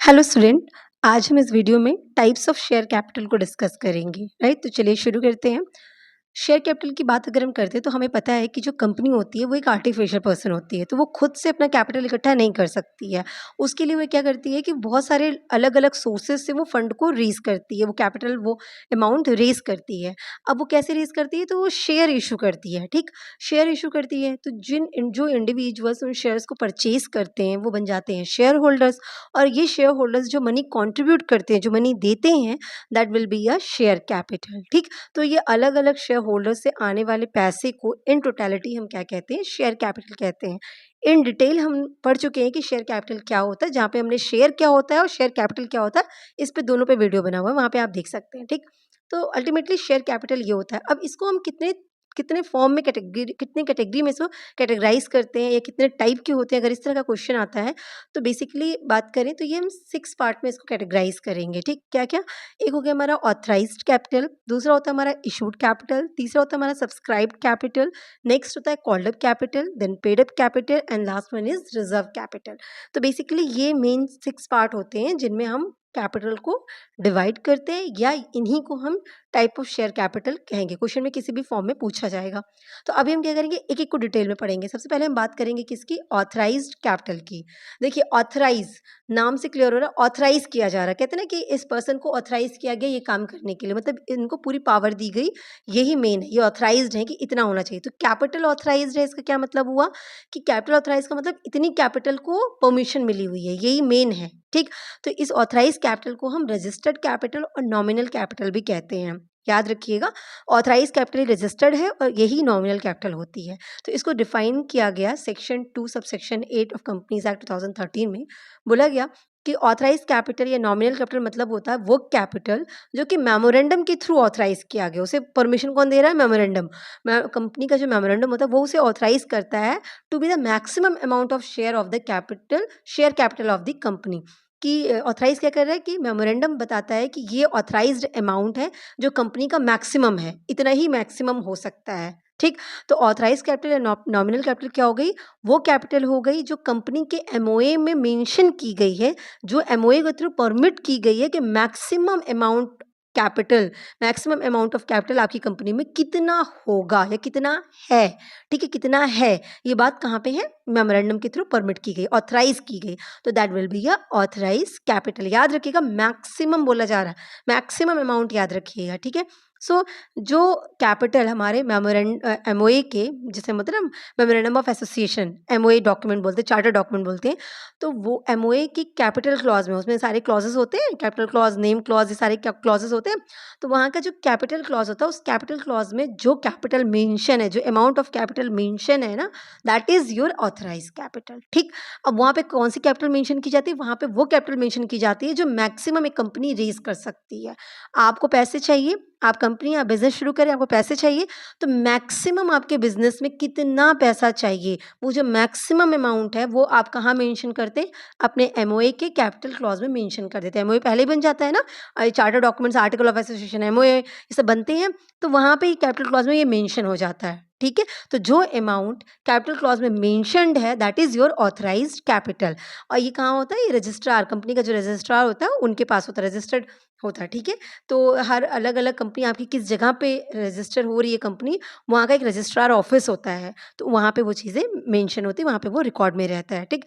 Hello student. आज हम इस वीडियो में टाइप्स ऑफ शेयर कैपिटल को डिस्कस करेंगे। राइट, तो चलिए शुरू करते हैं। शेयर कैपिटल की बात अगर हम करते हैं तो हमें पता है कि जो कंपनी होती है वो एक आर्टिफिशियल पर्सन होती है, तो वो खुद से अपना कैपिटल इकट्ठा नहीं कर सकती है। उसके लिए वो क्या करती है कि बहुत सारे अलग अलग सोर्सेज से वो फंड को रेज करती है, वो कैपिटल वो अमाउंट रेज करती है। अब वो कैसे रेज करती है, तो वो शेयर इशू करती है। ठीक, शेयर इशू करती है तो जो इंडिविजुअल्स उन शेयर्स को परचेज करते हैं वो बन जाते हैं शेयर होल्डर्स। और ये शेयर होल्डर्स जो मनी कॉन्ट्रीब्यूट करते हैं, जो मनी देते हैं, that will be a share capital. ठीक, तो ये अलग अलग शेयर होल्डर से आने वाले पैसे को इन टोटलिटी हम क्या कहते हैं, शेयर कैपिटल कहते हैं। इन डिटेल हम पढ़ चुके हैं कि शेयर कैपिटल क्या होता है, जहाँ पे हमने शेयर क्या होता है और शेयर कैपिटल क्या होता है, इस पे दोनों पे वीडियो बना हुआ है, वहाँ पे आप देख सकते हैं। ठीक, तो अल्टीमेटली शेयर कैपिटल ये होता है। अब इसको हम कितने कितने फॉर्म में कितने कैटेगरी में इसको कैटेगराइज करते हैं या कितने टाइप के होते हैं, अगर इस तरह का क्वेश्चन आता है तो बेसिकली बात करें तो ये हम 6 पार्ट में इसको कैटेगराइज करेंगे। ठीक, क्या क्या? एक हो गया हमारा ऑथराइज्ड कैपिटल, दूसरा होता है हमारा इशूड कैपिटल, तीसरा होता है हमारा सब्सक्राइब्ड कैपिटल, नेक्स्ट होता है called up capital, then paid up capital and last one is reserve capital. तो बेसिकली ये मेन 6 पार्ट होते हैं जिनमें हम कैपिटल को डिवाइड करते हैं, या इन्हीं को हम टाइप ऑफ शेयर कैपिटल कहेंगे। क्वेश्चन में किसी भी फॉर्म में पूछा जाएगा। तो अभी हम क्या करेंगे, एक एक को डिटेल में पढ़ेंगे। सबसे पहले हम बात करेंगे किसकी, ऑथराइज्ड कैपिटल की। देखिए, ऑथराइज नाम से क्लियर हो रहा है, ऑथराइज किया जा रहा है। कहते हैं ना कि इस पर्सन को ऑथराइज किया गया ये काम करने के लिए, मतलब इनको पूरी पावर दी गई। यही मेन है, ये ऑथराइज्ड है कि इतना होना चाहिए। तो कैपिटल ऑथराइज्ड है, इसका क्या मतलब हुआ कि कैपिटल ऑथराइज का मतलब इतनी कैपिटल को परमिशन मिली हुई है, यही मेन है। ठीक, तो इस ऑथराइज कैपिटल को हम रजिस्टर्ड कैपिटल और नॉमिनल कैपिटल भी कहते हैं। याद रखिएगा, ऑथराइज कैपिटल रजिस्टर्ड है और यही नॉमिनल कैपिटल होती है। तो इसको डिफाइन किया गया section 2 subsection 8 of companies act 2013 में। बोला गया कि ऑथराइज कैपिटल या नॉमिनल कैपिटल मतलब होता है वो कैपिटल जो कि मेमोरेंडम के थ्रू ऑथराइज किया गया। उसे परमिशन कौन दे रहा है? मेमोरेंडम। कंपनी का जो मेमोरेंडम होता है वो उसे ऑथराइज करता है to be the maximum amount of share of the capital, share capital of the company. कि ऑथराइज क्या कर रहा है कि मेमोरेंडम बताता है कि ये ऑथराइज्ड अमाउंट है जो कंपनी का मैक्सिमम है, इतना ही मैक्सिमम हो सकता है। ठीक, तो ऑथराइज कैपिटल या नॉमिनल कैपिटल क्या हो गई? वो कैपिटल हो गई जो कंपनी के एमओए में मेंशन की गई है, जो एमओए के थ्रू परमिट की गई है कि maximum amount capital, maximum amount of capital आपकी कंपनी में कितना होगा या कितना है। ठीक है, कितना है, ये बात कहाँ पे है? मेमोरेंडम के थ्रू परमिट की गई, ऑथराइज की गई। तो that will be a authorize capital. याद रखिएगा, मैक्सिमम बोला जा रहा है, मैक्सिमम अमाउंट याद रखिएगा। ठीक है, सो जो कैपिटल हमारे एमओए के, जैसे मतलब memorandum of association, MOA document बोलते हैं, चार्टर डॉक्यूमेंट बोलते हैं। तो वो एमओए की कैपिटल क्लॉज में, उसमें सारे क्लॉजेस होते हैं, कैपिटल क्लॉज, नेम क्लॉज, ये सारे क्लॉजेस होते हैं। तो वहाँ का जो कैपिटल क्लॉज होता है, उस कैपिटल क्लॉज में जो कैपिटल मेंशन है, जो अमाउंट ऑफ कैपिटल मेंशन है ना, that is your authorize capital. ठीक, अब वहाँ पे कौन सी कैपिटल मेंशन की जाती है? वहाँ पे वो कैपिटल मेंशन की जाती है जो मैक्सिमम एक कंपनी रेज कर सकती है। आपको पैसे चाहिए, आप कंपनी या बिजनेस शुरू करें, आपको पैसे चाहिए, तो मैक्सिमम आपके बिजनेस में कितना पैसा चाहिए, वो जो मैक्सिमम अमाउंट है वो आप कहाँ मेंशन करते हैं? अपने एमओए के कैपिटल क्लॉज में मेंशन कर देते हैं। एमओए पहले ही बन जाता है ना, charter documents, article of association, MOA, ये सब बनते हैं, तो वहाँ पे कैपिटल क्लॉज में ये मेंशन हो जाता है। ठीक है, तो जो अमाउंट कैपिटल क्लॉज में मेंशनड है that is your authorised capital. और ये कहाँ होता है? ये रजिस्ट्रार, कंपनी का जो रजिस्ट्रार होता है उनके पास होता है, रजिस्टर्ड होता है। ठीक है, तो हर अलग अलग कंपनी आपकी किस जगह पे रजिस्टर हो रही है कंपनी, वहाँ का एक रजिस्ट्रार ऑफिस होता है, तो वहाँ पे वो चीज़ें मेंशन होती है, वहाँ पे वो रिकॉर्ड में रहता है। ठीक,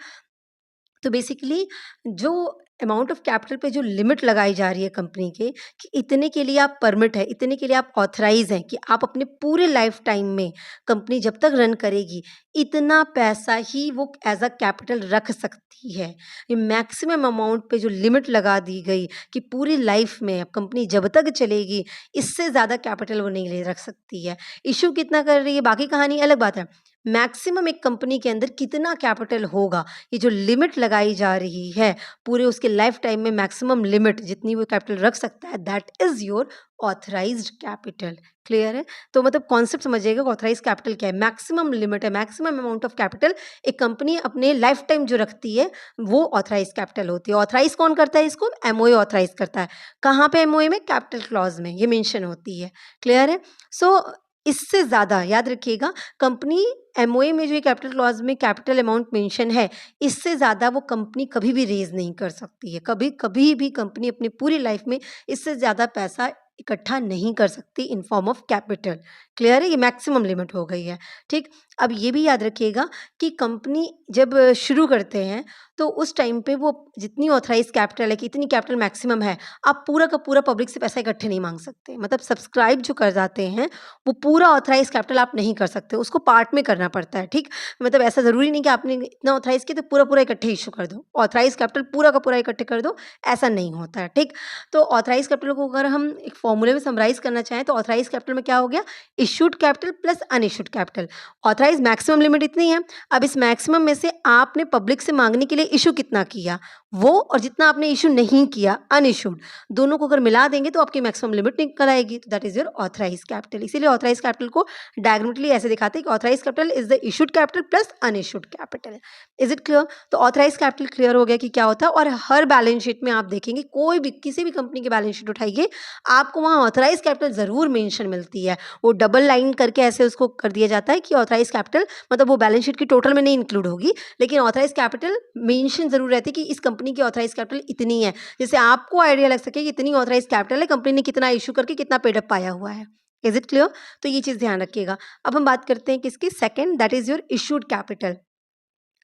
तो बेसिकली जो अमाउंट ऑफ कैपिटल पे जो लिमिट लगाई जा रही है कंपनी के, कि इतने के लिए आप परमिट है, इतने के लिए आप ऑथराइज हैं कि आप अपने पूरे लाइफ टाइम में, कंपनी जब तक रन करेगी, इतना पैसा ही वो एज अ कैपिटल रख सकती है। ये मैक्सिमम अमाउंट पे जो लिमिट लगा दी गई कि पूरी लाइफ में अब कंपनी जब तक चलेगी, इससे ज़्यादा कैपिटल वो नहीं ले रख सकती है। इशू कितना कर रही है बाकी कहानी अलग बात है, मैक्सिमम एक कंपनी के अंदर कितना कैपिटल होगा, ये जो लिमिट लगाई जा रही है पूरे उसके लाइफ टाइम में, मैक्सिमम लिमिट जितनी वो कैपिटल रख सकता है, that is your authorised capital. Clear है? तो मतलब कॉन्सेप्ट समझिएगा, ऑथराइज कैपिटल क्या है? मैक्सिमम लिमिट है, मैक्सिमम अमाउंट ऑफ कैपिटल एक कंपनी अपने लाइफ टाइम जो रखती है वो ऑथराइज कैपिटल होती है। ऑथराइज कौन करता है इसको? एमओए ऑथराइज करता है। कहाँ पे एमओए में? कैपिटल क्लॉज में ये मेंशन होती है। क्लियर है? सो इससे ज़्यादा याद रखिएगा, कंपनी एमओए में जो ये कैपिटल क्लॉज़ में कैपिटल अमाउंट मेंशन है, इससे ज़्यादा वो कंपनी कभी भी रेज़ नहीं कर सकती है। कभी भी कंपनी अपनी पूरी लाइफ़ में इससे ज़्यादा पैसा इकट्ठा नहीं कर सकती in form of capital. Clear है? ये मैक्सिमम लिमिट हो गई है, ठीक? अब ये भी याद रखिएगा कि कंपनी जब शुरू करते हैं, तो उस टाइम पे वो जितनी ऑथराइज़ कैपिटल है कि इतनी कैपिटल मैक्सिमम है, आप पूरा का पूरा पब्लिक से पैसा इकट्ठे नहीं माँग सकते। मतलब सब्सक्राइब जो कर जाते हैं, वो पूरा ऑथराइज़ कैपिटल आप नहीं कर सकते, उसको पार्ट में करना पड़ता है, ठीक? मतलब ऐसा ज़रूरी नहीं कि आपने इतना ऑथराइज़ किया तो पूरा-पूरा इकट्ठे इश्यू कर दो। ऑथराइज़ कैपिटल पूरा का पूरा इकट्ठे कर दो, ऐसा नहीं होता है, ठीक? तो ऑथराइज़ कैपिटल को अगर हम एक फ़ॉर्मूले में समराइज़ करना चाहें, तो ऑथराइज़ कैपिटल में क्या हो गया? Issued capital plus unissued capital. Authorise maximum limit इतनी है, अब इस मैक्सिमम में से आपने पब्लिक से माँगने के लिए इश्यू कितना किया, वो और जितना आपने इश्यू नहीं किया अनइश्यूड, दोनों को अगर मिला देंगे तो आपकी मैक्सिमम लिमिट निकल आएगी। तो that is your authorise capital. इसीलिए ऑथराइज़ कैपिटल को डायग्रामेटिकली ऐसे दिखाते हैं कि authorise capital is the issued capital plus unissued capital. Is it clear? तो ऑथराइज़ कैपिटल क्लियर हो गया कि क्या होता है, और हर बैलेंस शीट में आप देखेंगे, कोई भी किसी भी कंपनी की बैलेंस शीट उठाइए, आपको वहाँ ऑथराइज़ कैपिटल ज़रूर मेंशन मिलती है। वो डबल लाइन करके ऐसे उसको कर दिया जाता है कि ऑथराइज़ कैपिटल, मतलब वो बैलेंस शीट की टोटल में नहीं इंक्लूड होगी, लेकिन ऑथराइज़ कैपिटल मेंशन ज़रूर रहती है कि इस कंपनी की ऑथराइज़ कैपिटल इतनी है। जिससे आपको आइडिया लग सके कि इतनी ऑथराइज़ कैपिटल है, कंपनी ने कितना इश्यू करके कितना पेड अप पाया हुआ है। Is it clear? तो ये चीज़ ध्यान रखिएगा। अब हम बात करते हैं किसकी? Second, that is your issued capital.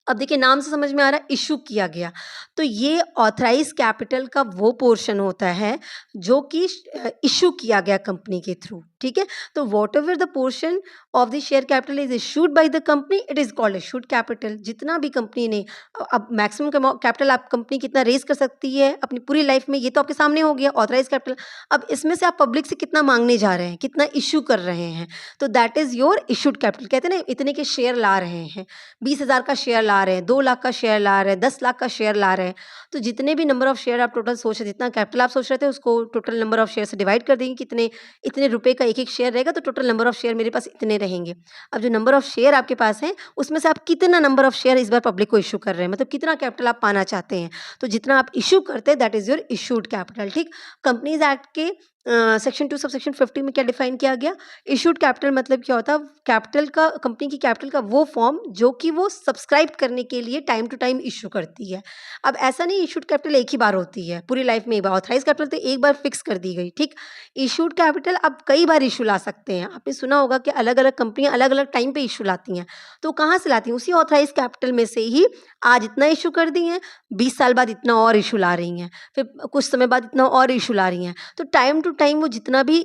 अब देखिए, नाम से समझ में आ रहा है इश्यू किया गया, तो ये ऑथराइज कैपिटल का वो पोर्शन होता है जो कि इश्यू किया गया कंपनी के थ्रू, ठीक है? तो what ever the portion of the share capital is issued by the company, it is called issued capital. जितना भी कंपनी ने अब मैक्सिमम कैपिटल आप कंपनी कितना रेज कर सकती है अपनी पूरी लाइफ में, ये तो आपके सामने हो गया ऑथराइज कैपिटल। अब इसमें से आप पब्लिक से कितना मांगने जा रहे हैं, कितना इश्यू कर रहे हैं, तो that is your issued capital. कहते हैं ना, इतने के शेयर ला रहे हैं, 20,000 का शेयर ला रहे हैं, 2 लाख का शेयर ला रहे हैं, 10 लाख का शेयर ला रहे हैं। तो जितने भी नंबर ऑफ शेयर आप टोटल सोच रहे, जितना कैपिटल आप सोच रहे थे, उसको टोटल नंबर ऑफ शेयर से डिवाइड कर देंगे, कितने इतने रुपए का एक-एक शेयर रहेगा, तो टोटल नंबर ऑफ शेयर मेरे पास इतने रहेंगे। अब जो नंबर ऑफ शेयर आपके पास हैं, उसमें से आप कितना नंबर ऑफ शेयर इस बार पब्लिक को इश्यू कर रहे हैं, मतलब कितना कैपिटल आप पाना चाहते हैं। तो जितना आप इश्यू करते हैं, that is your issued capital, ठीक? कंपनीज़ एक्ट के सेक्शन 2 सब सेक्शन 50 में क्या डिफाइन किया गया? इश्यूड कैपिटल मतलब क्या होता है? कैपिटल का, कंपनी की कैपिटल का वो फॉर्म जो कि वो सब्सक्राइब करने के लिए टाइम टू टाइम इश्यू करती है। अब ऐसा नहीं इश्यूड कैपिटल एक ही बार होती है, पूरी लाइफ में एक बार। ऑथराइज़ कैपिटल तो एक बार फिक्स कर दी गई, ठीक? इश्यूड कैपिटल आप कई बार इश्यू ला सकते हैं। आपने सुना होगा कि अलग-अलग कंपनियाँ अलग-अलग टाइम पे इश्यू लाती हैं। तो कहाँ से लाती हैं? उसी ऑथराइज़ कैपिटल में से ही आज इतना इश्यू कर दी हैं, 20 साल बाद इतना और इश्यू ला रही हैं, फिर कुछ समय बाद इतना और इश्यू ला रही हैं। तो टाइम टू टाइम वो जितना भी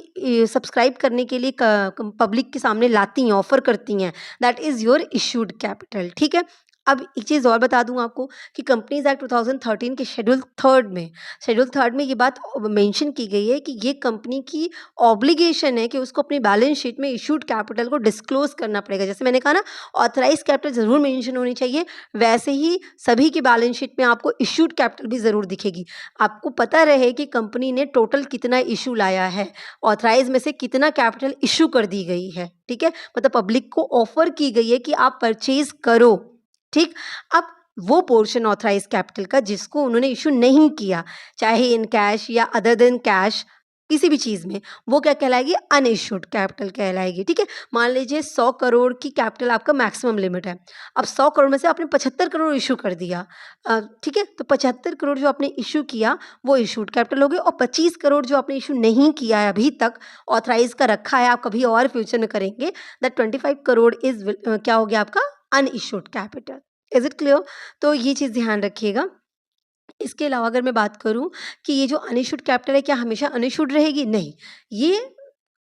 सब्सक्राइब करने के लिए पब्लिक के सामने लाती हैं, ऑफर करती हैं, that is your issued capital, ठीक है? अब एक चीज़ और बता दूं आपको कि कंपनीज एक्ट 2013 के शेड्यूल थर्ड में ये बात मेंशन की गई है कि ये कंपनी की ऑब्लिगेशन है कि उसको अपनी बैलेंस शीट में इश्यूड कैपिटल को डिस्क्लोज करना पड़ेगा। जैसे मैंने कहा ना, ऑथराइज कैपिटल जरूर मेंशन होनी चाहिए, वैसे ही सभी की बैलेंस शीट में आपको इश्यूड कैपिटल भी जरूर दिखेगी। आपको पता रहे कि कंपनी ने टोटल कितना इशू लाया है, ऑथराइज में से कितना कैपिटल इशू कर दी गई है, ठीक है? मतलब पब्लिक को ऑफर की गई है कि आप परचेज करो, ठीक? अब वो पोर्शन ऑथराइज कैपिटल का जिसको उन्होंने इशू नहीं किया, चाहे इन कैश या अदर देन कैश, किसी भी चीज़ में, वो क्या कहलाएगी? अनइश्यूड कैपिटल कहलाएगी, ठीक है? मान लीजिए 100 करोड़ की कैपिटल आपका मैक्सिमम लिमिट है। अब 100 करोड़ में से आपने 75 करोड़ इशू कर दिया, ठीक है? तो 75 करोड़ जो आपने इशू किया, वो इशूड कैपिटल हो गए, और 25 करोड़ जो आपने इशू नहीं किया है अभी तक, ऑथराइज का रखा है, आप कभी और फ्यूचर में करेंगे, दैट 25 करोड़ इज़ क्या हो गया आपका? Unissued capital. Is it clear? तो ये चीज़ ध्यान रखिएगा। इसके अलावा अगर मैं बात करूँ कि ये जो अनइश्यूड कैपिटल है, क्या हमेशा अनइश्यूड रहेगी? नहीं। ये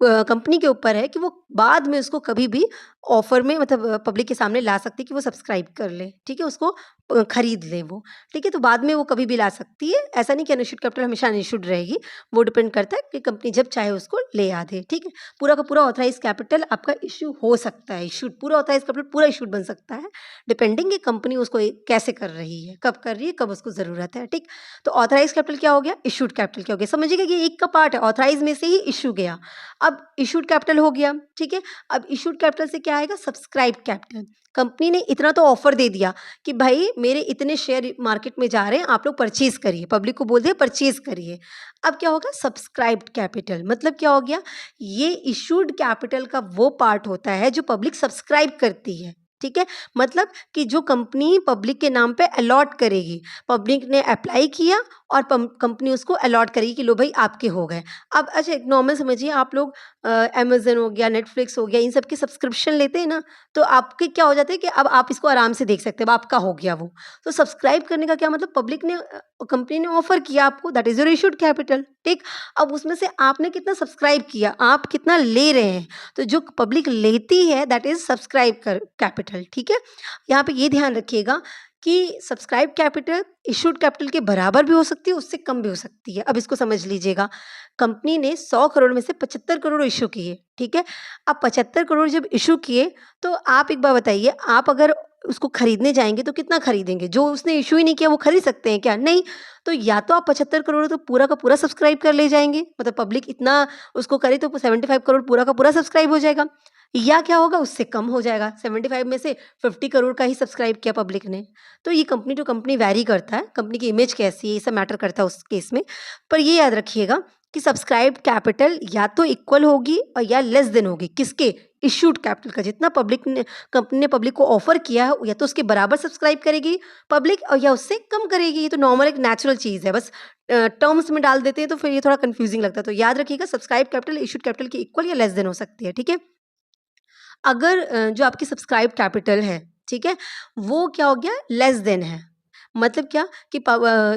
कंपनी के ऊपर है कि वो बाद में उसको कभी भी ऑफ़र में, मतलब पब्लिक के सामने ला सकती है कि वो सब्सक्राइब कर ले, ठीक है? उसको खरीद लें वो, ठीक है? तो बाद में वो कभी भी ला सकती है। ऐसा नहीं कि अनइश्यूड कैपिटल हमेशा अनइश्यूड रहेगी। वो डिपेंड करता है कि कंपनी जब चाहे उसको ले आ दे, ठीक है? पूरा का पूरा ऑथराइज़ कैपिटल आपका इश्यू हो सकता है, इश्यूड पूरा ऑथराइज़ कैपिटल पूरा इश्यूड बन सकता है, डिपेंडिंग कि कंपनी उसको कैसे कर रही है, कब कर रही है, कब उसको ज़रूरत है, ठीक? तो ऑथराइज़ कैपिटल क्या हो गया? इश्यूड कैपिटल क्या हो गया? समझिएगा कि एक का पार्ट है, ऑथराइज़ में से ही इश्यू गया। अब इश्यूड कैपिटल हो गया, ठीक है? अब इश्यूड कैपिटल से क्या आएगा? Subscribe capital. कंपनी ने इतना तो ऑफर दे दिया कि भाई मेरे इतने शेयर मार्केट में जा रहे हैं, आप लोग परचेज करिए, पब्लिक को बोल दिया परचेज करिए। अब क्या होगा? Subscribed capital. मतलब क्या हो गया? ये इशूड कैपिटल का वो पार्ट होता है जो पब्लिक सब्सक्राइब करती है, ठीक है? मतलब कि जो कंपनी पब्लिक के नाम पे अलॉट करेगी, पब्लिक ने अप्लाई किया और कंपनी उसको अलॉट करेगी कि लो भाई आपके हो गए। अब अच्छा एक नॉर्मल समझिए, आप लोग अमेज़न हो गया, नेटफ्लिक्स हो गया, इन सब की सब्सक्रिप्शन लेते हैं ना, तो आपके क्या हो जाता है कि अब आप इसको आराम से देख सकते हो, अब आपका हो गया वो। तो सब्सक्राइब करने का क्या मतलब? पब्लिक ने कंपनी ने ऑफर किया आपको, that is your issued capital, ठीक? अब उसमें से आपने कितना सब्सक्राइब किया, आप कितना ले रहे हैं, तो जो पब्लिक लेती है दैट इज़ सब्सक्राइब कर कैपिटल, ठीक है? यहाँ पे ये ध्यान रखिएगा कि सब्सक्राइब कैपिटल इश्यूड कैपिटल के बराबर भी हो सकती है, उससे कम भी हो सकती है। अब इसको समझ लीजिएगा, कंपनी ने 100 करोड़ में से 75 करोड़ इश्यू किए, ठीक है? अब 75 करोड़ जब इश्यू किए, तो आप एक बात बताइए, आप अगर उसको खरीदने जाएँगे तो कितना खरीदेंगे? जो उसने इश्यू ही नहीं किया वो खरीद सकते हैं क्या? नहीं। तो या तो आप 75 करोड़ तो पूरा का पूरा सब्सक्राइब कर ले जाएँगे, मतलब पब्लिक इतना उसको करे तो 75 करोड़ पूरा का पूरा सब्सक्राइब हो जाएगा, या क्या होगा? उससे कम हो जाएगा। 75 में से 50 करोड़ का ही सब्सक्राइब किया पब्लिक ने। तो ये कंपनी टू कंपनी वैरी करता है, कंपनी की इमेज कैसी है ये सब मैटर करता है उस केस में। पर ये याद रखिएगा कि सब्सक्राइब्ड कैपिटल या तो इक्वल होगी और या लेस देन होगी, किसके? इश्यूड कैपिटल का। जितना पब्लिक ने कंपनी ने पब्लिक को ऑफर किया है, या तो उसके बराबर सब्सक्राइब करेगी पब्लिक और या उससे कम करेगी। ये तो नॉर्मल एक नेचुरल चीज़ है, बस टर्म्स में डाल देते हैं तो फिर ये थोड़ा कन्फ्यूजिंग लगता है। तो याद रखिएगा सब्सक्राइब कैपिटल इश्यूड कैपिटल के इक्वल या लेस देन हो सकती है, ठीक है? अगर जो आपकी सब्सक्राइब कैपिटल है, ठीक है? वो क्या हो गया? लेस देन है। मतलब क्या कि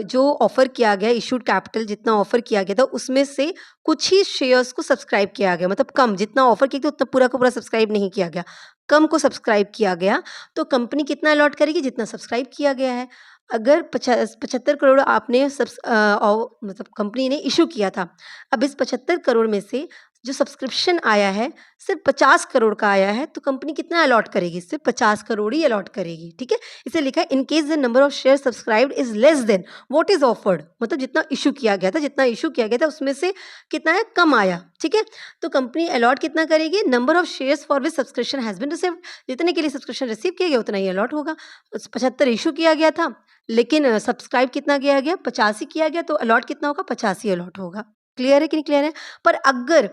जो ऑफ़र किया गया इश्यूड कैपिटल जितना ऑफ़र किया गया था उसमें से कुछ ही शेयर्स को सब्सक्राइब किया गया। मतलब कम, जितना ऑफ़र किया गया उतना पूरा का पूरा सब्सक्राइब नहीं किया गया। कम को सब्सक्राइब किया गया, तो कंपनी कितना अलॉट करेगी? जितना सब्सक्राइब किया गया है। अगर 75 करोड़ आपने मतलब कंपनी ने इश्यू किया था। अब इस 75 करोड़ में से जो सब्सक्रिप्शन आया है, सिर्फ़ 50 करोड़ का आया है, तो कंपनी कितना अलॉट करेगी? सिर्फ़ 50 करोड़ ही अलॉट करेगी, ठीक है? इसे लिखा है in case the number of share subscribed is less than what is offered, मतलब जितना इश्यू किया गया था, उसमें से कितना है? कम आया, ठीक है? तो कंपनी अलॉट कितना करेगी? Number of shares for which subscription has been received, जितने के लिए सब्सक्रिप्शन रिसीव किया गया उतना ही अलॉट होगा। 75 इश्यू किया गया था, लेकिन सब्सक्राइब कितना किया गया? 85 किया गया, तो अलॉट कितना होगा? 85 ही अलॉट होगा। क्लियर है कि नहीं क्लियर है? पर अगर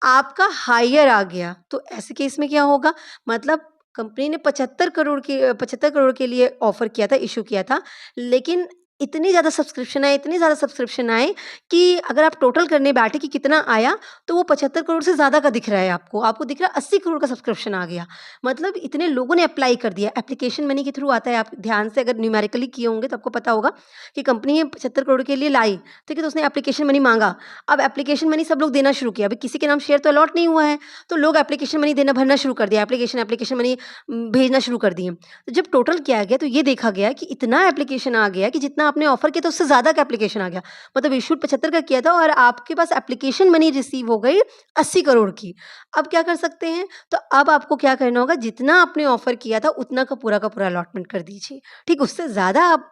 आपका हायर आ गया, तो ऐसे केस में क्या होगा? मतलब कंपनी ने 75 करोड़ के लिए ऑफ़र किया था, इश्यू किया था, लेकिन इतनी ज़्यादा सब्सक्रिप्शन आए कि अगर आप टोटल करने बैठे कि कितना आया, तो वो 75 करोड़ से ज़्यादा का दिख रहा है आपको। आपको दिख रहा है 80 करोड़ का सब्सक्रिप्शन आ गया। मतलब इतने लोगों ने अप्लाई कर दिया। एप्लीकेशन मनी के थ्रू आता है, आप ध्यान से अगर न्यूमेरिकली किए होंगे तो आपको पता होगा कि कंपनी ये 75 करोड़ के लिए लाई, ठीक है? तो उसने एप्लीकेशन मनी माँगा। अब एप्लीकेशन मनी सब लोग देना शुरू किया। अभी किसी के नाम शेयर तो अलॉट नहीं हुआ है, तो लोग एप्लीकेशन मनी देना भरना शुरू कर दिया। एप्लीकेशन मनी भेजना शुरू कर दिए। तो जब टोटल किया गया तो ये देखा गया कि इतना एप्लीकेशन आ गया कि जितना आपने ऑफ़र किया था उससे ज़्यादा का एप्लीकेशन आ गया। मतलब इश्यूड 75 का किया था और आपके पास एप्लीकेशन मनी रिसीव हो गई 80 करोड़ की। अब क्या कर सकते हैं? तो अब आपको क्या करना होगा, जितना आपने ऑफ़र किया था उतना का पूरा अलॉटमेंट कर दीजिए। ठीक, उससे ज़्यादा आप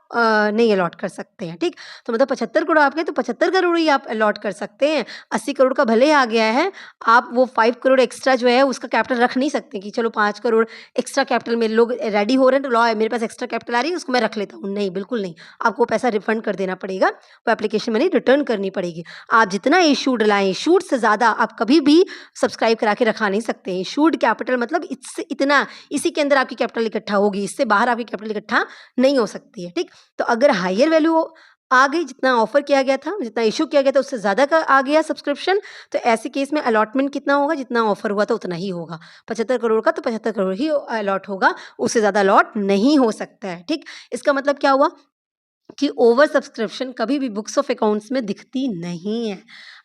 नहीं अलॉट कर सकते हैं। ठीक, तो मतलब 75 करोड़ आपके, तो 75 करोड़ ही आप अलॉट कर सकते हैं। 80 करोड़ का भले आ गया है, आप वो 5 करोड़ एक्स्ट्रा जो है उसका कैपिटल रख नहीं सकते कि चलो 5 करोड़ एक्स्ट्रा कैपिटल में लोग रेडी हो रहे हैं, तो लॉ है मेरे पास एक्स्ट्रा कैपिटल आ रही है उसको मैं रख लेता हूँ। नहीं, बिल्कुल नहीं। आपको पैसा रिफंड कर देना पड़ेगा, वो एप्लीकेशन मनी रिटर्न करनी पड़ेगी। आप जितना इशूड लाएँ, इशूड से ज़्यादा आप कभी भी सब्सक्राइब करा के रखा नहीं सकते हैं। इशूड कैपिटल मतलब इससे इतना, इसी के अंदर आपकी कैपिटल इकट्ठा होगी, इससे बाहर आपकी कैपिटल इकट्ठा नहीं हो सकती है। ठीक, तो अगर हायर वैल्यू आ गई, जितना ऑफर किया गया था, जितना इशू किया गया था उससे ज़्यादा का आ गया सब्सक्रिप्शन, तो ऐसे केस में अलॉटमेंट कितना होगा? जितना ऑफर हुआ था उतना ही होगा। 75 करोड़ का तो 75 करोड़ ही अलॉट होगा, उससे ज़्यादा अलॉट नहीं हो सकता है। ठीक, इसका मतलब क्या हुआ कि ओवर सब्सक्रिप्शन कभी भी बुक्स ऑफ अकाउंट्स में दिखती नहीं है।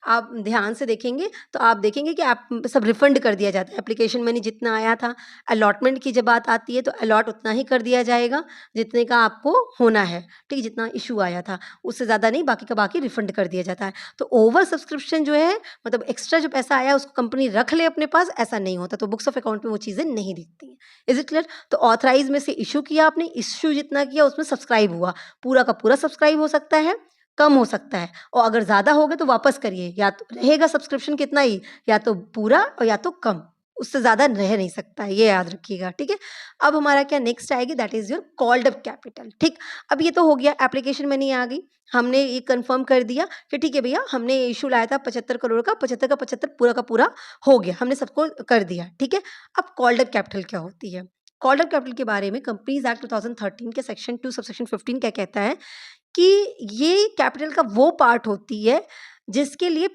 आप ध्यान से देखेंगे तो आप देखेंगे कि आप सब रिफंड कर दिया जाता है। एप्लीकेशन मनी जितना आया था, अलॉटमेंट की जब बात आती है तो अलॉट उतना ही कर दिया जाएगा जितने का आपको होना है। ठीक है, जितना इशू आया था उससे ज़्यादा नहीं, बाकी का बाकी रिफंड कर दिया जाता है। तो ओवर सब्सक्रिप्शन जो है, मतलब एक्स्ट्रा जो पैसा आया उसको कंपनी रख ले अपने पास, ऐसा नहीं होता। तो बुक्स ऑफ अकाउंट में वो चीज़ें नहीं दिखती हैं। Is it clear? तो ऑथराइज़ में से इशू किया आपने, इशू जितना किया उसमें सब्सक्राइब हुआ, पूरा का पूरा सब्सक्राइब हो सकता है, कम हो सकता है, और अगर ज़्यादा हो गए तो वापस करिए, या तो रहेगा सब्सक्रिप्शन कितना ही, या तो पूरा और या तो कम, उससे ज़्यादा रह नहीं सकता है, ये याद रखिएगा, ठीक है। अब हमारा क्या नेक्स्ट आएगी, that is your called up capital, ठीक। अब ये तो हो गया, एप्लीकेशन मनी आ गई, हमने ये कंफर्म कर दिया कि ठीक है भैया, हमने इशू लाया था 75 करोड़ का, 75 का 75 पूरा का पूरा हो गया, हमने सबको कर दिया, ठीक है। अब कॉल्ड अप कैपिटल क्या होती है? कॉल्ड अप कैपिटल के बारे में कंपनीज एक्ट 2013 के सेक्शन 2 सबसेक्शन 15 क्या कहता है कि ये कैपिटल का वो पार्ट होती है जिसके लिए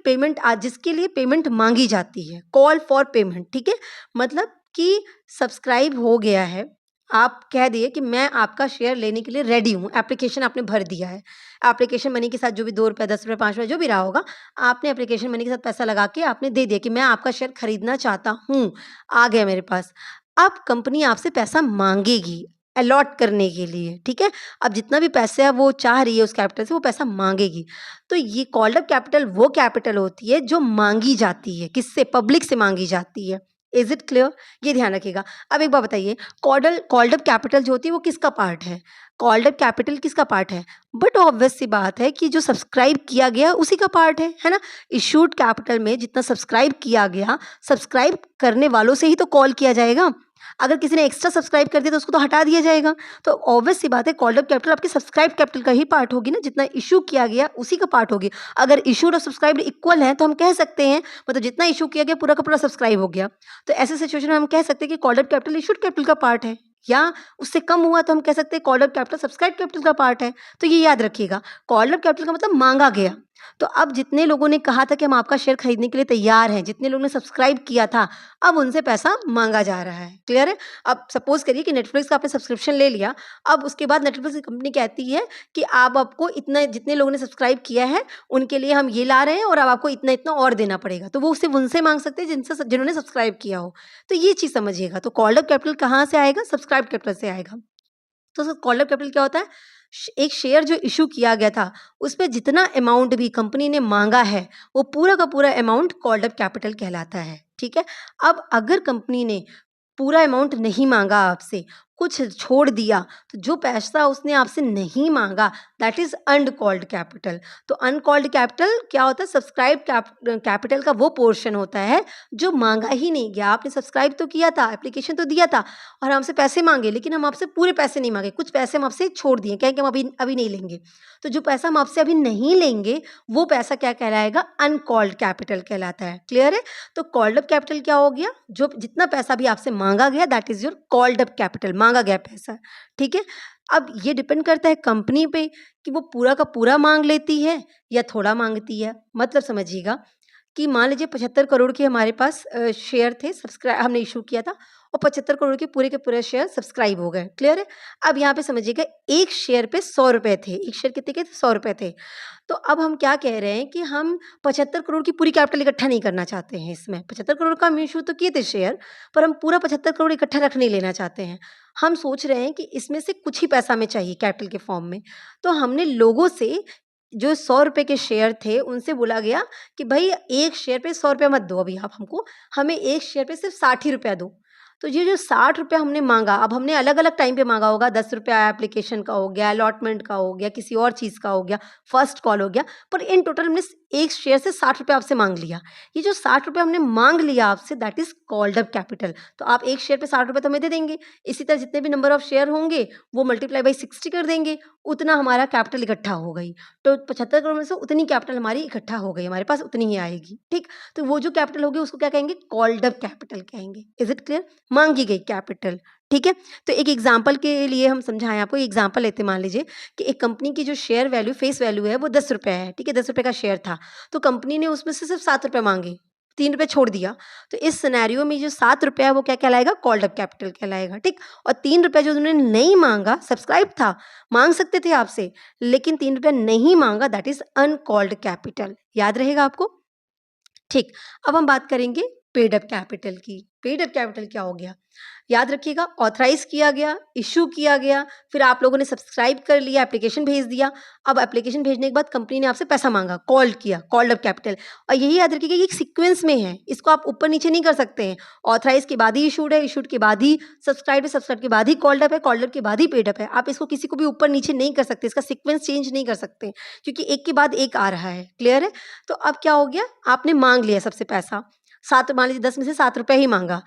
पेमेंट मांगी जाती है, कॉल फॉर पेमेंट, ठीक है। मतलब कि सब्सक्राइब हो गया है, आप कह दिए कि मैं आपका शेयर लेने के लिए रेडी हूँ, एप्लीकेशन आपने भर दिया है, एप्लीकेशन मनी के साथ जो भी 2 रुपये 10 रुपये 5 रुपये जो भी रहा होगा, आपने एप्लीकेशन मनी के साथ पैसा लगा के आपने दे दिया कि मैं आपका शेयर खरीदना चाहता हूँ, आ गया मेरे पास। अब कंपनी आपसे पैसा मांगेगी अलॉट करने के लिए, ठीक है। अब जितना भी पैसा है वो चाह रही है उस कैपिटल से, वो पैसा मांगेगी। तो ये कॉल्ड अप कैपिटल वो कैपिटल होती है जो मांगी जाती है, किससे? पब्लिक से मांगी जाती है। Is it clear? ये ध्यान रखिएगा। अब एक बात बताइए, कॉल्ड अप कैपिटल जो होती है वो किसका पार्ट है? कॉल्ड अप कैपिटल किसका पार्ट है? बट ऑब्वियस सी बात है कि जो सब्सक्राइब किया गया उसी का पार्ट है ना। इशूड कैपिटल में जितना सब्सक्राइब किया गया, सब्सक्राइब करने वालों से ही तो कॉल किया जाएगा। अगर किसी ने एक्स्ट्रा सब्सक्राइब कर दिया तो उसको तो हटा दिया जाएगा। तो ऑब्वियस सी बात है, कॉल्ड अप कैपिटल आपके सब्सक्राइब कैपिटल का ही पार्ट होगी ना, जितना इशू किया गया उसी का पार्ट होगी। अगर इशूड और सब्सक्राइब्ड इक्वल है तो हम कह सकते हैं, मतलब जितना इशू किया गया पूरा का पूरा सब्सक्राइब हो गया, तो ऐसे सिचुएशन में हम कह सकते हैं कि called up capital issued capital का पार्ट है, या उससे कम हुआ तो हम कह सकते हैं called up capital subscribe capital का पार्ट है। तो ये याद रखिएगा, कॉल्ड अप कैपिटल का मतलब मांगा गया। तो अब जितने लोगों ने कहा था कि हम आपका शेयर खरीदने के लिए तैयार हैं, जितने लोगों ने सब्सक्राइब किया था, अब उनसे पैसा मांगा जा रहा है। क्लियर है? अब सपोज करिए कि नेटफ्लिक्स का आपने सब्सक्रिप्शन ले लिया, अब उसके बाद नेटफ्लिक्स की कंपनी कहती है कि आप आपको इतना, जितने लोगों ने सब्सक्राइब किया है उनके लिए हम ये ला रहे हैं और अब आपको इतना इतना और देना पड़ेगा। तो वो सिर्फ उनसे मांग सकते हैं जिन्होंने सब्सक्राइब किया हो। तो ये चीज़ समझिएगा। तो कॉल्ड अप कैपिटल कहाँ से आएगा? सब्सक्राइब कैपिटल से आएगा। तो कॉल्ड अप कैपिटल क्या होता है? एक शेयर जो इशू किया गया था, उसपे जितना अमाउंट भी कंपनी ने मांगा है, वो पूरा का पूरा अमाउंट कॉल्ड अप कैपिटल कहलाता है, ठीक है। अब अगर कंपनी ने पूरा अमाउंट नहीं मांगा आपसे, कुछ छोड़ दिया, तो जो पैसा उसने आपसे नहीं मांगा, दैट इज अनकॉल्ड कैपिटल। तो अनकॉल्ड कैपिटल क्या होता है? सब्सक्राइब कैपिटल का वो पोर्शन होता है जो मांगा ही नहीं गया। आपने सब्सक्राइब तो किया था, एप्लीकेशन तो दिया था और हमसे पैसे मांगे, लेकिन हम आपसे पूरे पैसे नहीं मांगे, कुछ पैसे हम आपसे छोड़ दिए, कहें कि हम अभी अभी नहीं लेंगे। तो जो पैसा हम आपसे अभी नहीं लेंगे, वो पैसा क्या कहलाएगा? अनकॉल्ड कैपिटल कहलाता है। क्लियर है? तो कॉल्ड अप कैपिटल क्या हो गया? जो जितना पैसा भी आपसे मांगा गया, that is your called up capital, मांगा गया पैसा, ठीक है। अब ये डिपेंड करता है कंपनी पे कि वो पूरा का पूरा मांग लेती है या थोड़ा मांगती है। मतलब समझिएगा कि मान लीजिए 75 करोड़ के हमारे पास शेयर थे, सब्सक्राइब हमने इशू किया था और 75 करोड़ के पूरे शेयर सब्सक्राइब हो गए। क्लियर है? अब यहाँ पे समझिएगा, एक शेयर पे 100 रुपए थे। एक शेयर कितने के थे? 100 रुपए थे। तो अब हम क्या कह रहे हैं कि हम 75 करोड़ की पूरी कैपिटल इकट्ठा नहीं करना चाहते हैं इसमें। 75 करोड़ का हम इशू तो किए थे शेयर, पर हम पूरा 75 करोड़ इकट्ठा रख नहीं लेना चाहते हैं। हम सोच रहे हैं कि इसमें से कुछ ही पैसा हमें चाहिए कैपिटल के फॉर्म में। तो हमने लोगों से, जो 100 रुपए के शेयर थे, उनसे बोला गया कि भई एक शेयर पे 100 रुपया मत दो अभी आप हमको, हमें एक शेयर पे सिर्फ़ 60 ही रुपया दो। तो ये जो 60 रुपया हमने माँगा, अब हमने अलग-अलग टाइम पे माँगा होगा, 10 रुपया एप्लीकेशन का हो गया, अलॉटमेंट का हो गया, किसी और चीज़ का हो गया, फर्स्ट कॉल हो गया, पर इन टोटल हमने एक शेयर से 60 रुपया आपसे माँग लिया। ये जो 60 रुपया हमने माँग लिया आपसे, that is called up capital. तो आप एक शेयर पे 60 रुपये तो हमें दे देंगे। इसी तरह जितने भी नंबर ऑफ शेयर होंगे, वो मल्टीप्लाई बाई 60 कर देंगे, उतना हमारा कैपिटल इकट्ठा हो गई। तो 75 करोड़ में से उतनी कैपिटल हमारी इकट्ठा हो गई, हमारे पास उतनी ही आएगी, ठीक। तो वो जो कैपिटल होगी उसको क्या कहेंगे? कॉल्ड अप कैपिटल कहेंगे। Is it clear? मांगी गई कैपिटल, ठीक है। तो एक एग्जांपल के लिए हम समझाएं आपको, एग्जांपल लेते मान लीजिए कि एक कंपनी की जो शेयर वैल्यू, फेस वैल्यू है, वो 10 रुपये है, ठीक है। 10 रुपये का शेयर था, तो कंपनी ने उसमें से सिर्फ 7 रुपये मांगे, 3 रुपये छोड़ दिया। तो इस सिनेरियो में जो 7 रुपया है वो क्या कहलाएगा? कॉल्ड अप कैपिटल कहलाएगा, ठीक। और 3 रुपये जो उन्होंने नहीं मांगा, सब्सक्राइब था, मांग सकते थे आपसे, लेकिन 3 रुपये नहीं मांगा, दैट इज अनकॉल्ड कैपिटल। याद रहेगा आपको? ठीक। अब हम बात करेंगे पेड अप कैपिटल की। पेड अप कैपिटल क्या हो गया? याद रखिएगा, ऑथराइज़ किया गया, इश्यू किया गया, फिर आप लोगों ने सब्सक्राइब कर लिया, एप्लीकेशन भेज दिया। अब एप्लीकेशन भेजने के बाद कंपनी ने आपसे पैसा माँगा, कॉल किया, कॉल्ड अप कैपिटल। और यही याद रखिएगा, ये एक सीक्वेंस में है, इसको आप ऊपर-नीचे नहीं कर सकते हैं। ऑथराइज़ के बाद ही इशूड है, इशूड के बाद ही सब्सक्राइब है, सब्सक्राइब के बाद ही कॉल्ड अप है, कॉल्ड अप के बाद ही पेड अप है। आप इसको किसी को भी ऊपर-नीचे नहीं कर सकते, इसका सीक्वेंस चेंज नहीं कर सकते, क्योंकि एक के बाद एक आ रहा है। क्लियर है? तो अब क्या हो गया? आपने माँग लिया सबसे पैसा। 7 मान लीजिए 10 में से 7 रुपए ही माँगा।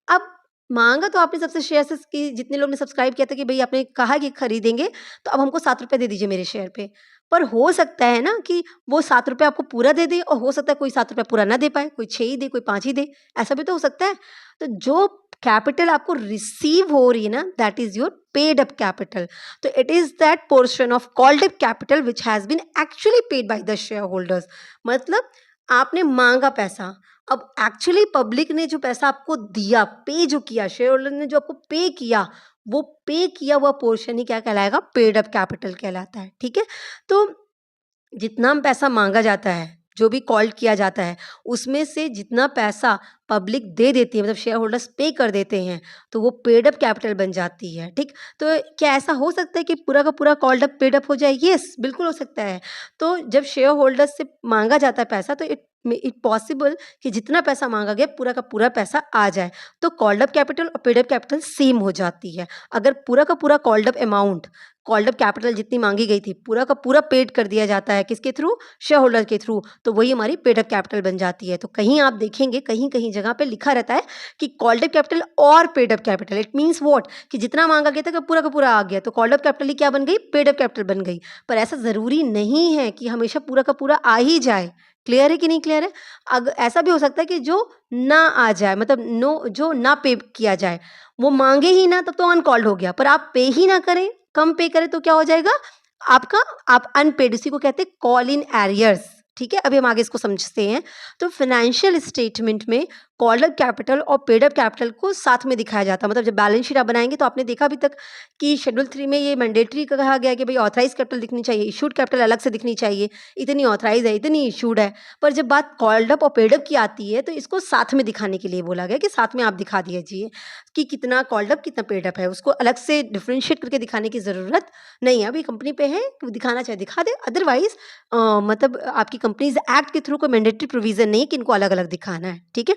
अब माँगा तो आपने सबसे शेयर्स की जितने लोग ने सब्सक्राइब किया था कि भई आपने कहा कि खरीदेंगे, तो अब हमको 7 रुपए दे दीजिए मेरे शेयर पे। पर हो सकता है ना कि वो 7 रुपए आपको पूरा दे दे और हो सकता है कोई 7 रुपए पूरा ना दे पाए, कोई 6 ही दे, कोई 5 ही दे, ऐसा भी तो हो सकता है। तो जो कैपिटल आपको रिसीव हो रही है ना, that is your paid up capital. तो it is that portion of called up capital which has been actually paid by the shareholders. मतलब आपने माँगा पैसा, अब एक्चुअली पब्लिक ने जो पैसा आपको दिया, पे जो किया, शेयर होल्डर ने जो आपको पे किया, वो पे किया हुआ पोर्शन ही क्या कहलाएगा? पेड अप कैपिटल कहलाता है, ठीक है? तो जितना पैसा माँगा जाता है, जो भी कॉल्ड किया जाता है, उसमें से जितना पैसा पब्लिक दे देती है, मतलब शेयर होल्डर्स पे कर देते हैं, तो वो पेड अप कैपिटल बन जाती है, ठीक? तो क्या ऐसा हो सकता है कि पूरा का पूरा कॉल्ड अप पेड अप हो जाए? येस, बिल्कुल हो सकता है। तो जब शेयर होल्डर्स से माँगा जाता है पैसा, तो इट पॉसिबल कि जितना पैसा माँगा गया, पूरा का पूरा पैसा आ जाए। तो कॉल्ड अप कैपिटल और पेड अप कैपिटल सेम हो जाती है। अगर पूरा का पूरा called up amount, called up capital जितनी माँगी गई थी, पूरा का पूरा पेड कर दिया जाता है, किसके थ्रू? शेयर होल्डर के थ्रू, तो वही हमारी पेड अप कैपिटल बन जाती है। तो कहीं आप देखेंगे, कहीं-कहीं जगह पे लिखा रहता है कि कॉल्ड अप कैपिटल और paid up capital, it means what? कि जितना माँगा गया था कि पूरा का पूरा आ गया, तो कॉल्ड अप कैपिटल ही क्या बन गई? पेड अप कैपिटल बन गई। पर ऐसा ज़रूरी नहीं है कि हमेशा पूरा का पूरा आ ही जाए। क्लियर है कि नहीं क्लियर है? ऐसा भी हो सकता है कि जो ना आ जाए, मतलब जो ना पे किया जाए, वो माँगे ही ना, तब तो अनकॉल्ड हो गया। पर आप पे ही ना करें, कम पे करें, तो क्या हो जाएगा? आपका आप अनपेड, इसी को कहते हैं कॉल इन एरियर्स, ठीक है? अभी हम आगे इसको समझते हैं। तो फाइनेंशियल स्टेटमेंट में कॉल्ड अप कैपिटल और पेड अप कैपिटल को साथ में दिखाया जाता है। मतलब जब बैलेंस शीट आप बनाएँगे, तो आपने देखा अभी तक कि शेड्यूल 3 में ये मैंडेटरी कहा गया है कि भई ऑथराइज़्ड कैपिटल दिखनी चाहिए, इश्यूड कैपिटल अलग से दिखनी चाहिए, इतनी ऑथराइज़ है, इतनी इश्यूड है। पर जब बात कॉल्ड अप और पेड अप की आती है, तो इसको साथ में दिखाने के लिए बोला गया कि साथ में आप दिखा दीजिए कि कितना कॉल्ड अप, कितना पेड अप है। उसको अलग से डिफरेंशिएट करके दिखाने की ज़रूरत नहीं है। अभी कंपनी पे है, दिखाना चाहे दिखा दे, अदरवाइज़ मतलब आपकी कंपनीज़ एक्ट के थ्रू कोई मैंडेटरी प्रोविज़न नहीं है कि इनको अलग-अलग दिखाना है, ठीक है?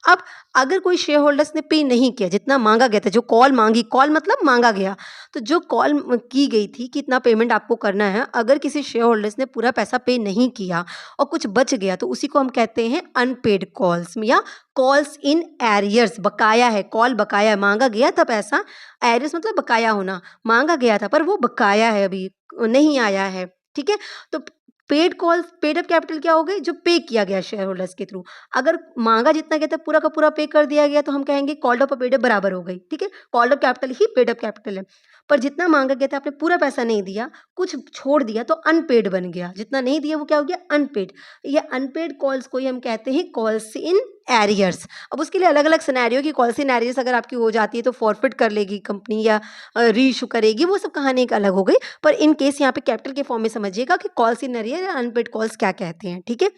अब अगर कोई शेयर होल्डर्स ने पे नहीं किया, जितना माँगा गया था, जो कॉल माँगी, कॉल मतलब माँगा गया, तो जो कॉल की गई थी कि इतना पेमेंट आपको करना है, अगर किसी शेयर होल्डर्स ने पूरा पैसा पे नहीं किया और कुछ बच गया, तो उसी को हम कहते हैं अनपेड कॉल्स या कॉल्स इन एरियर्स। बकाया है, कॉल बकाया है, माँगा गया था पैसा, एरियर्स मतलब बकाया होना, माँगा गया था पर वो बकाया है, अभी नहीं आया है, ठीक है? तो paid calls, paid up capital क्या हो गई? जो पे किया गया शेयर होल्डर्स के थ्रू। अगर माँगा जितना गया था पूरा का पूरा पे कर दिया गया, तो हम कहेंगे कॉल्ड अप और पेड अप बराबर हो गई, ठीक है? कॉल्ड अप कैपिटल ही पेड अप कैपिटल है। पर जितना माँगा गया था आपने पूरा पैसा नहीं दिया, कुछ छोड़ दिया, तो अनपेड बन गया। जितना नहीं दिया वो क्या हो गया? अनपेड। ये अनपेड कॉल्स को ही हम कहते हैं कॉल्स इन एरियर्स। अब उसके लिए अलग-अलग सिनेरियो की कॉल्स इन एरियर्स अगर आपकी हो जाती है, तो फॉरफिट कर लेगी कंपनी या रीइश्यू करेगी, वो सब कहानी एक अलग हो गई। पर इन केस यहाँ पे कैपिटल के फॉर्म में समझिएगा कि कॉल्स इन एरियर या अनपेड कॉल्स क्या कहते हैं, ठीक है?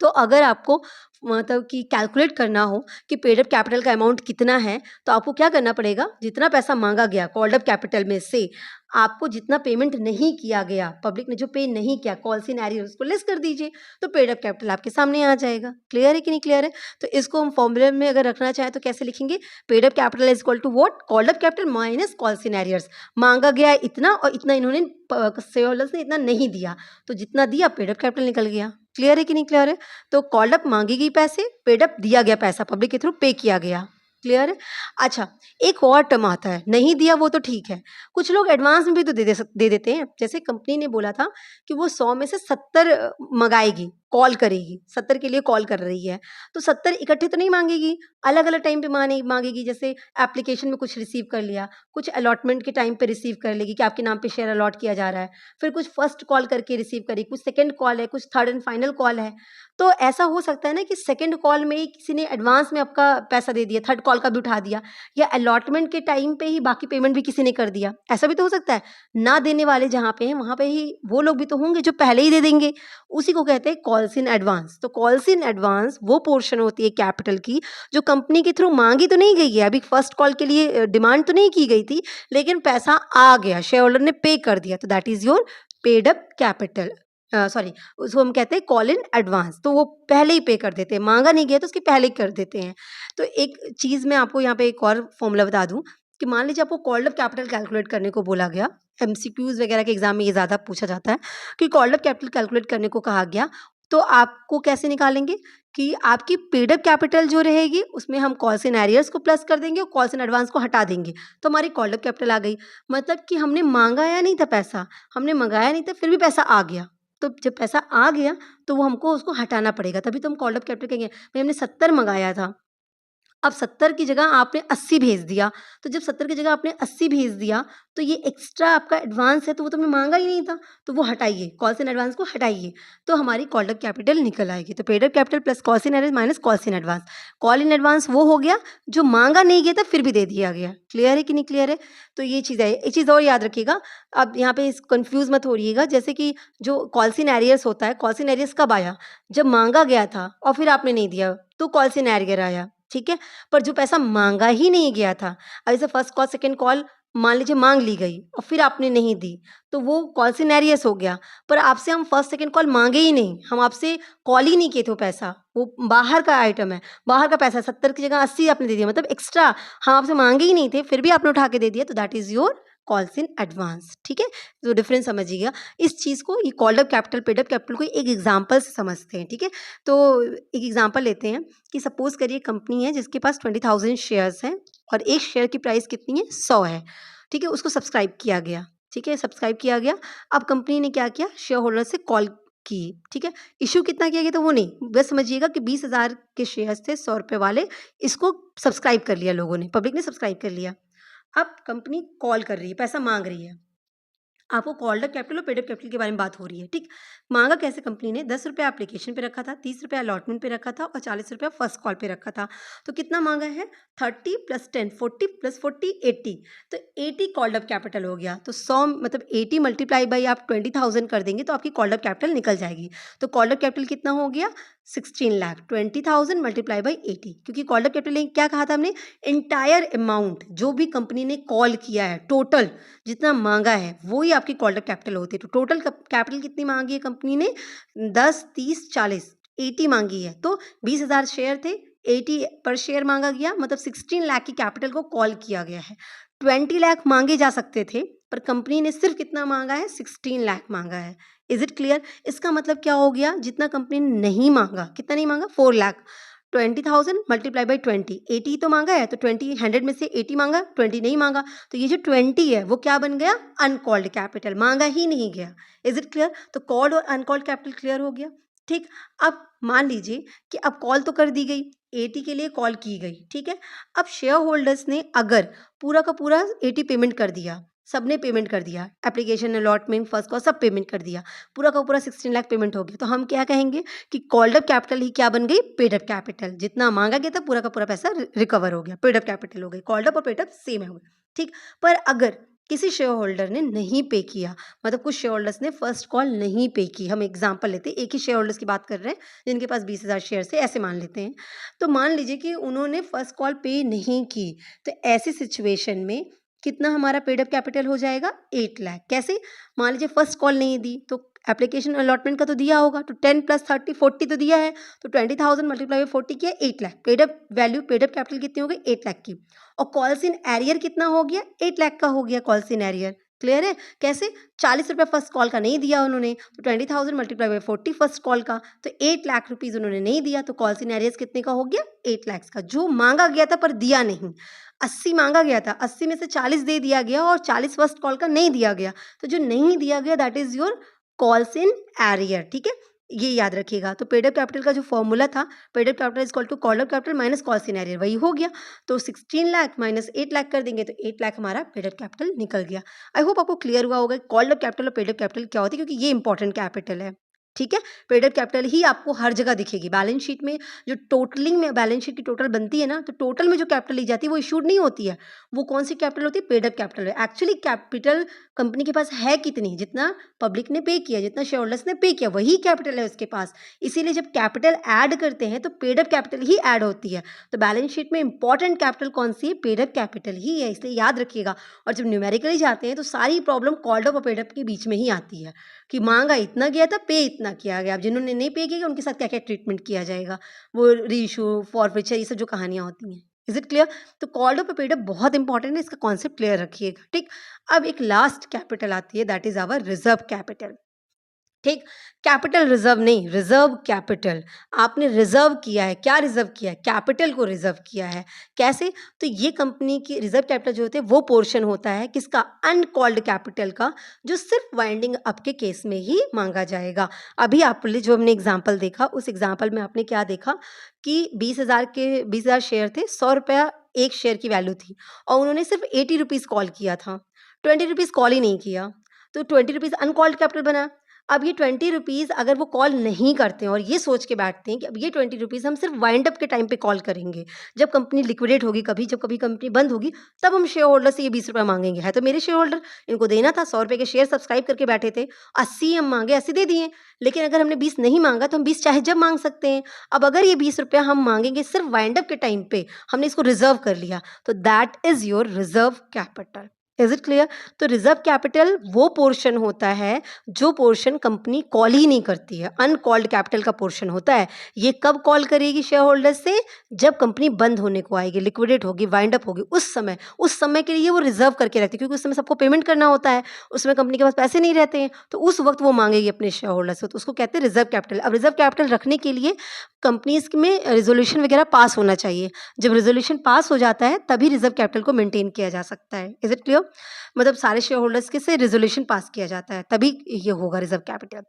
तो अगर आपको मतलब कि कैलकुलेट करना हो कि पेड अप कैपिटल का अमाउंट कितना है, तो आपको क्या करना पड़ेगा? जितना पैसा माँगा गया कॉल्ड अप कैपिटल में से, आपको जितना पेमेंट नहीं किया गया, पब्लिक ने जो पे नहीं किया, कॉल्स इन एरियर, उसको लेस कर दीजिए, तो पेड अप कैपिटल आपके सामने आ जाएगा। क्लियर है कि नहीं क्लियर है? तो इसको हम फॉर्मूले में अगर रखना चाहें, तो कैसे लिखेंगे? Paid up capital is equal to what? Called up capital minus calls in arrears. माँगा गया है इतना और इतना इन्होंने शेयर होल्डर्स ने इतना नहीं दिया, तो जितना दिया पेड अप कैपिटल निकल गया। क्लियर है कि नहीं क्लियर है? तो कॉल्ड अप माँगी गई पैसे, पेड अप दिया गया पैसा, पब्लिक के थ्रू पे किया गया। क्लियर है? अच्छा, एक और टर्म आता है, नहीं दिया वो तो ठीक है, कुछ लोग एडवांस में भी तो दे देते हैं। जैसे कंपनी ने बोला था कि वो 100 में से 70 मँगाएगी, कॉल करेगी, 70 के लिए कॉल कर रही है, तो 70 इकट्ठे तो नहीं माँगेगी, अलग-अलग टाइम पे माँगेगी। जैसे एप्लीकेशन में कुछ रिसीव कर लिया, कुछ अलॉटमेंट के टाइम पे रिसीव कर लेगी कि आपके नाम पे शेयर अलॉट किया जा रहा है, फिर कुछ फर्स्ट कॉल करके रिसीव करेगी, कुछ सेकंड कॉल है, कुछ थर्ड एंड फाइनल कॉल है। तो ऐसा हो सकता है ना कि सेकंड कॉल में ही किसी ने एडवांस में आपका पैसा दे दिया, थर्ड कॉल का भी उठा दिया, या अलॉटमेंट के टाइम पे ही बाकी पेमेंट भी किसी ने कर दिया। ऐसा भी तो हो सकता है। ना देने वाले जहाँ पे हैं, वहाँ पे ही वो लोग भी तो होंगे जो पहले ही दे देंगे। उसी को कहते हैं कॉल्स इन एडवांस। तो कॉल्स इन एडवांस वो पोर्शन होती है कैपिटल की जो कंपनी के थ्रू माँगी तो नहीं गई है, अभी फर्स्ट कॉल के लिए डिमांड तो नहीं की गई थी, लेकिन पैसा आ गया, शेयर होल्डर ने पे कर दिया, तो that is your paid up capital. Sorry, उसको हम कहते हैं कॉल इन एडवांस। तो वो पहले ही पे कर देते हैं, माँगा नहीं गया तो उसके पहले ही कर देते हैं। तो एक चीज़ मैं आपको यहाँ पे एक और फ़ॉर्मूला बता दूँ कि मान लीजिए आपको कॉल्ड अप कैपिटल कैलकुलेट करने को बोला गया, एमसीक्यूज़ वगैरह के एग्ज़ाम में ये ज़्यादा पूछा जाता है कि कॉल्ड अप कैपिटल कैलकुलेट करने को कहा गया, तो आपको कैसे निकालेंगे कि आपकी पेड अप कैपिटल जो रहेगी उसमें हम कॉल्स इन एरियर्स को प्लस कर देंगे और कॉल्स इन एडवांस को हटा देंगे, तो हमारी कॉल्ड अप कैपिटल आ गई। मतलब कि हमने मांगाया नहीं था पैसा, हमने मंगाया नहीं था, फिर भी पैसा आ गया। तो जब पैसा आ गया तो वो हमको उसको हटाना पड़ेगा, तभी तो हम कॉल्ड अप कैपिटल कहेंगे। भाई हमने 70 मंगाया था, अब 70 की जगह आपने 80 भेज दिया, तो जब 70 की जगह आपने 80 भेज दिया, तो ये एक्स्ट्रा आपका एडवांस है, तो वो तो हमने माँगा ही नहीं था, तो वो हटाइए, कॉल्स इन एडवांस को हटाइए, तो हमारी कॉल्ड अप कैपिटल निकल आएगी। तो paid up capital plus calls in advance minus calls in advance. Call in advance वो हो गया जो माँगा नहीं गया था, फिर भी दे दिया गया। क्लियर है कि नहीं क्लियर है? तो ये चीज़ है। एक चीज़ और याद रखिएगा, अब यहाँ पे कन्फ्यूज़ मत होइएगा, जैसे कि जो कॉल्स इन एरियर्स होता है, कॉल्स इन एरियर्स कब आया? जब माँगा गया था और फिर आपने नहीं दिया, तो कॉल्स इन एरियर आया, ठीक है? पर जो पैसा माँगा ही नहीं गया था, अब जैसे फर्स्ट कॉल, सेकंड कॉल मान लीजिए माँग ली गई और फिर आपने नहीं दी, तो वो कॉल्स इन एरियर्स हो गया। पर आपसे हम फर्स्ट सेकंड कॉल माँगे ही नहीं, हम आपसे कॉल ही नहीं किए थे वो पैसा, वो बाहर का आइटम है, बाहर का पैसा 70 की जगह 80 आपने दे दिया, मतलब एक्स्ट्रा हम आपसे माँगे ही नहीं थे, फिर भी आपने उठा के दे दिया, तो that is your calls in advance, ठीक है? तो डिफरेंस समझिएगा। इस चीज़ को, ये called up capital, paid up capital को एक एग्ज़ाम्पल से समझते हैं, ठीक है? तो एक एग्ज़ाम्पल लेते हैं कि सपोज़ करिए कंपनी है जिसके पास 20,000 शेयर्स हैं और एक शेयर की प्राइस कितनी है? 100 है, ठीक है? उसको सब्सक्राइब किया गया, ठीक है? सब्सक्राइब किया गया। अब कंपनी ने क्या किया? शेयर होल्डर से कॉल की, ठीक है? इश्यू कितना किया गया था वो नहीं, बस समझिएगा कि 20,000 के शेयर्स थे, ₹100 वाले, इसको सब्सक्राइब कर लिया लोगों ने, पब्लिक ने सब्सक्राइब कर लिया। अब कंपनी कॉल कर रही है, पैसा माँग रही है। आपको कॉल्ड अप कैपिटल और पेड अप कैपिटल के बारे में बात हो रही है, ठीक? माँगा कैसे कंपनी ने? ₹10 एप्लीकेशन पे रखा था, ₹30 अलॉटमेंट पे रखा था और ₹40 फर्स्ट कॉल पे रखा था। तो कितना माँगा है? 30 + 10 40 + 40 80, तो 80 कॉल्ड अप कैपिटल हो गया। तो 100 मतलब 80 मल्टीप्लाई बाई आप 20,000 कर देंगे तो आपकी कॉल्ड अप कैपिटल निकल जाएगी। तो कॉल्ड अप कैपिटल कितना हो गया? 16 लाख, 20,000 मल्टीप्लाई बाई 80, क्योंकि कॉल्ड अप कैपिटल क्या कहा था हमने? एंटायर अमाउंट जो भी कंपनी ने कॉल किया है, टोटल जितना माँगा है, वो ही आपकी कॉल्ड अप कैपिटल होती है। तो टोटल कैपिटल कितनी माँगी है कंपनी ने? 10, 30, 40, 80 माँगी है। तो 20,000 शेयर थे, 80 पर शेयर माँगा गया, मतलब 16 लाख की कैपिटल को कॉल किया गया है। 20 लाख माँगे जा सकते थे, पर कंपनी ने सिर्फ कितना माँगा है? 16 लाख माँगा है। Is it clear? इसका मतलब क्या हो गया? जितना कंपनी ने नहीं माँगा, कितना नहीं माँगा? 4 लाख। 20,000 मल्टीप्लाई बाई 20, 80 तो माँगा है, तो 20 100 में से 80 माँगा, 20 नहीं माँगा, तो ये जो 20 है वो क्या बन गया? अनकॉल्ड कैपिटल, माँगा ही नहीं गया। Is it clear? तो कॉल्ड और अनकॉल्ड कैपिटल क्लियर हो गया, ठीक? अब मान लीजिए कि अब कॉल तो कर दी गई, 80 के लिए कॉल की गई, ठीक है? अब शेयर होल्डर्स ने अगर पूरा का पूरा 80 पेमेंट कर दिया, सबने पेमेंट कर दिया, एप्लीकेशन, अलॉटमेंट, फर्स्ट कॉल सब पेमेंट कर दिया, पूरा का पूरा 16 लाख पेमेंट हो गया, तो हम क्या कहेंगे कि कॉल्ड अप कैपिटल ही क्या बन गई? Paid up capital. जितना माँगा गया था पूरा का पूरा पैसा रिकवर हो गया, पेड अप कैपिटल हो गई। कॉल्ड अप और पेड अप सेम है, ठीक? पर अगर किसी शेयर होल्डर ने नहीं पे किया, मतलब कुछ शेयर होल्डर्स ने फर्स्ट कॉल नहीं पे की, हम एग्जांपल लेते हैं, एक ही शेयर होल्डर्स की बात कर रहे हैं जिनके पास 20,000 शेयर है, ऐसे मान लेते हैं। तो मान लीजिए कि उन्होंने फर्स्ट कॉल पे नहीं की, तो ऐसी सिचुएशन में कितना हमारा पेड अप कैपिटल हो जाएगा? 8 लाख। कैसे? मान लीजिए फर्स्ट कॉल नहीं दी, तो एप्लीकेशन अलॉटमेंट का तो दिया होगा, तो 10 + 30 40 तो दिया है, तो 20,000 मल्टीप्लाई बाई 40 किया, 8 lakh. Paid up value, paid up capital कितनी हो गई? 8 लाख की। और कॉल्स इन एरियर कितना हो गया? 8 लाख का हो गया कॉल्स इन एरियर। क्लियर है? कैसे? ₹40 फर्स्ट कॉल का नहीं दिया उन्होंने, तो 20,000 मल्टीप्लाई बाई 40 फर्स्ट कॉल का, तो 8 लाख रुपीज़ उन्होंने नहीं दिया, तो कॉल्स इन एरियर्स कितने का हो गया? 8 लाख का, जो माँगा गया था पर दिया नहीं। 80 माँगा गया था, 80 में से 40 दे दिया गया और 40 फर्स्ट कॉल का नहीं दिया गया, तो जो नहीं दिया गया that is your calls in arrear, ठीक है? ये याद रखिएगा। तो पेड अप कैपिटल का जो फॉर्मूला था, paid up capital is equal to called up capital minus calls in arrear, वही हो गया। तो 16 लाख माइनस 8 लाख कर देंगे, तो 8 लाख हमारा पेड अप कैपिटल निकल गया। आई होप आपको क्लियर हुआ होगा कॉल्ड अप कैपिटल और पेड अप कैपिटल क्या होती है, क्योंकि ये इंपॉर्टेंट कैपिटल है, ठीक है? पेड अप कैपिटल ही आपको हर जगह दिखेगी बैलेंस शीट में, जो टोटलिंग में बैलेंस शीट की टोटल बनती है ना, तो टोटल में जो कैपिटल ली जाती है वो इशूड नहीं होती है, वो कौन सी कैपिटल होती है? पेड अप कैपिटल है। एक्चुअली कैपिटल कंपनी के पास है कितनी? जितना पब्लिक ने पे किया, जितना शेयर होल्डर्स ने पे किया, वही कैपिटल है उसके पास। इसीलिए जब कैपिटल ऐड करते हैं तो पेड अप कैपिटल ही ऐड होती है। तो बैलेंस शीट में इंपॉर्टेंट कैपिटल कौन सी है? पेड अप कैपिटल ही है, इसलिए याद रखिएगा। और जब न्यूमेरिकली जाते हैं तो सारी प्रॉब्लम कॉल्ड अप और पेड अप के बीच में ही आती है, कि माँगा इतना गया था, पे इतना किया गया। अब जिन्होंने नहीं पे किया उनके साथ क्या-क्या ट्रीटमेंट किया जाएगा, वो रीइश्यू, फॉरफीचर, ये सब जो कहानियाँ होती हैं। Is it clear? तो कॉल्ड अप और पेड अप बहुत इंपॉर्टेंट है, इसका कॉन्सेप्ट क्लियर रखिएगा, ठीक? अब एक लास्ट कैपिटल आती है, that is our reserve capital. ठीक? कैपिटल रिज़र्व नहीं, रिज़र्व कैपिटल। आपने रिज़र्व किया है, क्या रिज़र्व किया है? कैपिटल को रिज़र्व किया है। कैसे? तो ये कंपनी की रिज़र्व कैपिटल जो होते हैं वो पोर्शन होता है किसका? अनकॉल्ड कैपिटल का, जो सिर्फ़ वाइंडिंग अप के केस में ही माँगा जाएगा। अभी आपने जो हमने एग्ज़ाम्पल देखा, उस एग्ज़ाम्पल में आपने क्या देखा कि 20,000 शेयर थे, ₹100 एक शेयर की वैल्यू थी और उन्होंने सिर्फ़ ₹80 कॉल किया था, ₹20 कॉल ही नहीं किया। तो ₹20 अनकॉल्ड कैपिटल बना। अब ये ₹20 अगर वो कॉल नहीं करते हैं और ये सोच के बैठते हैं कि अब ये ₹20 हम सिर्फ़ वाइंड अप के टाइम पे कॉल करेंगे। जब कंपनी लिक्विडेट होगी कभी, जब कभी कंपनी बंद होगी, तब हम शेयर होल्डर से ये ₹20 माँगेंगे। है तो मेरे शेयर होल्डर, इनको देना था, ₹100 के शेयर सब्सक्राइब करके बैठे थे, 80 हम माँगे, 80 दे दिए। लेकिन अगर हमने 20 नहीं माँगा तो हम 20 चाहे जब माँग सकते हैं। अब अगर ये ₹20 हम माँगेंगे सिर्फ़ वाइंड अप के टाइम पे, हमने इसको रिज़र्व कर लिया, तो that is your reserve capital. Is it clear? तो रिज़र्व कैपिटल वो पोर्शन होता है जो पोर्शन कंपनी कॉल ही नहीं करती है, अनकॉल्ड कैपिटल का पोर्शन होता है। ये कब कॉल करेगी शेयर होल्डर से? जब कंपनी बंद होने को आएगी, लिक्विडेट होगी, वाइंड अप होगी, उस समय के लिए वो रिज़र्व करके रखती है, क्योंकि उस समय सबको पेमेंट करना होता है, उस समय कंपनी के पास पैसे नहीं रहते हैं, तो उस वक़्त वो माँगेगी अपने शेयर होल्डर से, तो उसको कहते हैं रिज़र्व कैपिटल। अब रिज़र्व कैपिटल रखने के लिए कंपनीज़ में रिज़ोल्यूशन वगैरह पास होना चाहिए। जब रिज़ोल्यूशन पास हो जाता है, तभी रिज़र्व कैपिटल को मेंटेन किया जा सकता है। Is it clear? मतलब सारे शेयर होल्डर्स के से रिज़ोल्यूशन पास किया जाता है, तभी ये होगा रिज़र्व कैपिटल।